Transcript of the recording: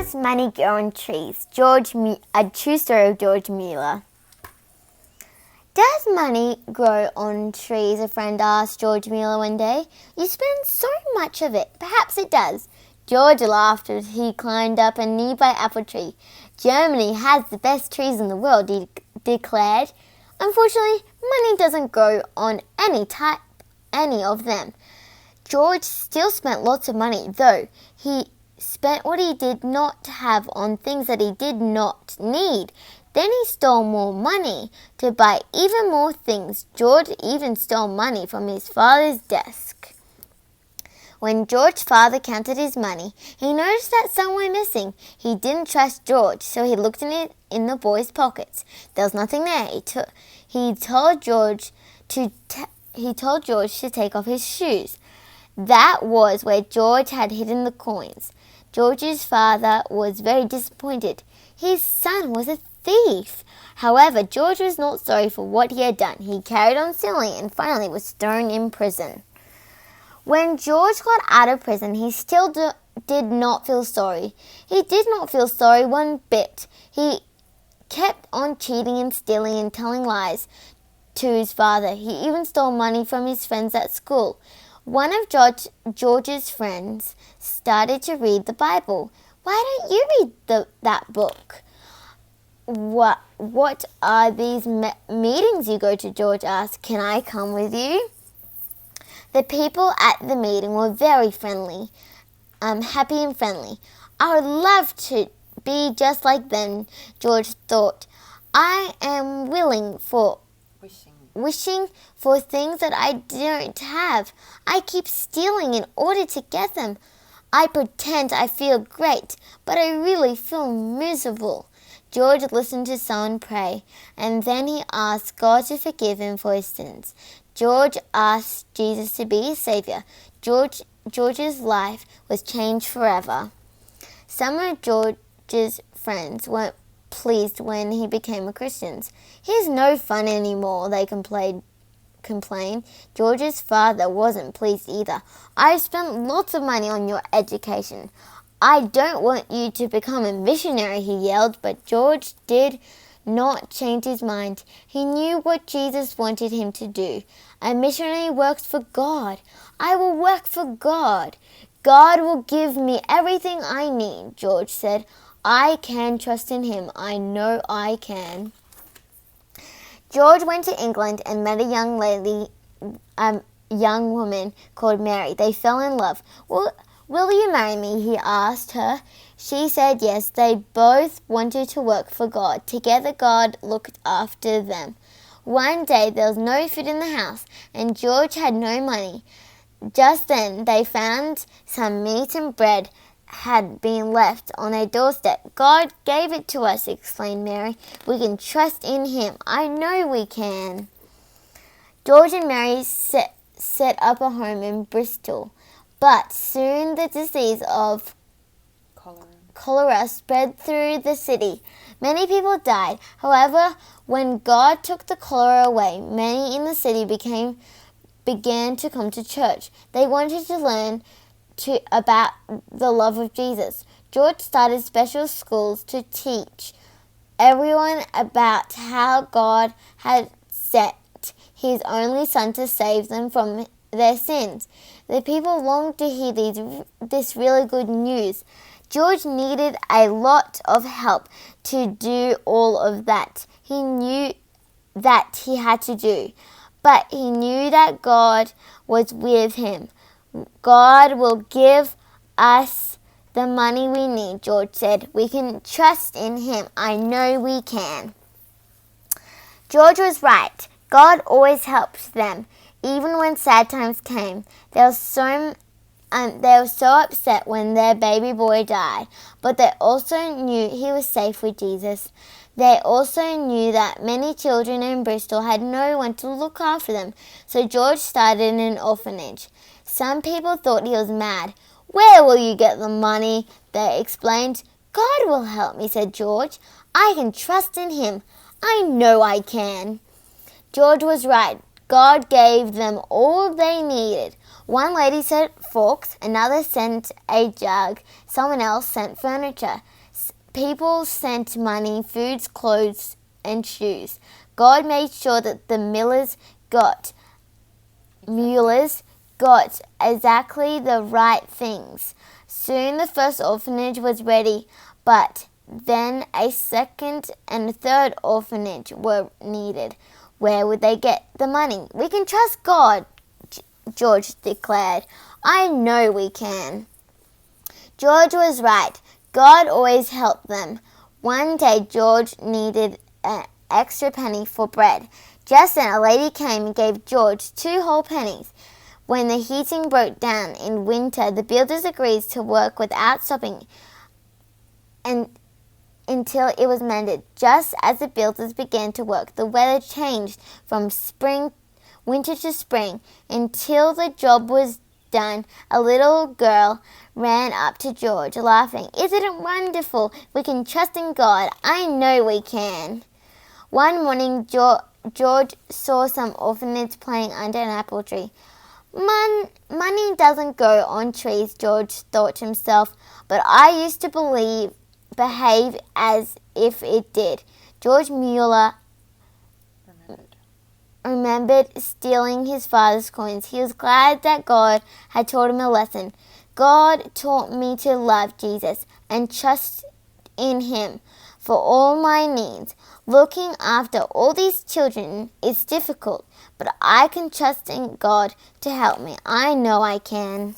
Does money grow on trees? A true story of George Müeller. Does money grow on trees? A friend asked George Müeller one day. You spend so much of it. Perhaps it does. George laughed as he climbed up a nearby apple tree. Germany has the best trees in the world, he declared. Unfortunately, money doesn't grow on any of them. George still spent lots of money, though. He spent what he did not have on things that he did not need. Then he stole more money to buy even more things. George even stole money from his father's desk. When George's father counted his money, he noticed that some were missing. He didn't trust George, so he looked in the boy's pockets. There was nothing there. He told George to take off his shoes. That was where George had hidden the coins. George's father was very disappointed. His son was a thief. However, George was not sorry for what he had done. He carried on stealing and finally was thrown in prison. When George got out of prison, he still did not feel sorry. He did not feel sorry one bit. He kept on cheating and stealing and telling lies to his father. He even stole money from his friends at school. One of George's friends started to read the Bible. Why don't you read that book? What are these meetings you go to? George asked. Can I come with you? The people at the meeting were very friendly, happy and friendly. I would love to be just like them, George thought. I am wishing for things that I don't have. I keep stealing in order to get them. I pretend I feel great, but I really feel miserable. George listened to someone pray, and then he asked God to forgive him for his sins. George asked Jesus to be his savior. George's life was changed forever. Some of George's friends weren't pleased when he became a Christian. He's no fun anymore, they complained. George's father wasn't pleased either. I spent lots of money on your education. I don't want you to become a missionary, he yelled, but George did not change his mind. He knew what Jesus wanted him to do. A missionary works for God. I will work for God. God will give me everything I need, George said. I can trust in him. I know I can. George went to England and met a young woman called Mary. They fell in love. Will you marry me? He asked her. She said yes. They both wanted to work for God. Together, God looked after them. One day, there was no food in the house, and George had no money. Just then, they found some meat and bread had been left on their doorstep. God gave it to us, explained Mary. We can trust in him. I know we can. George and Mary set up a home in Bristol, but soon the disease of cholera spread through the city. Many people died. However, when God took the cholera away, many in the city began to come to church. They wanted to learn about the love of Jesus. George started special schools to teach everyone about how God had sent his only son to save them from their sins. The people longed to hear this really good news. George needed a lot of help to do all of that he knew that he had to do, but he knew that God was with him. God will give us the money we need, George said. We can trust in him. I know we can. George was right. God always helped them, even when sad times came. They were so upset when their baby boy died, but they also knew he was safe with Jesus. They also knew that many children in Bristol had no one to look after them, so George started an orphanage. Some people thought he was mad. Where will you get the money? They explained. God will help me, said George. I can trust in him. I know I can. George was right. God gave them all they needed. One lady sent forks, another sent a jug, someone else sent furniture. People sent money, foods, clothes, and shoes. God made sure that the Müellers got exactly the right things. Soon the first orphanage was ready, but then a second and third orphanage were needed. Where would they get the money? We can trust God, George declared. I know we can. George was right. God always helped them. One day George needed an extra penny for bread. Just then a lady came and gave George 2 whole pennies. When the heating broke down in winter, the builders agreed to work without stopping until it was mended. Just as the builders began to work, the weather changed from winter to spring. Until the job was done, a little girl ran up to George, laughing. Isn't it wonderful? We can trust in God. I know we can. One morning, George saw some orphans playing under an apple tree. Money doesn't grow on trees, George thought to himself, but I used to behave as if it did. George Müeller remembered stealing his father's coins. He was glad that God had taught him a lesson. God taught me to love Jesus and trust in him for all my needs. Looking after all these children is difficult, but I can trust in God to help me. I know I can.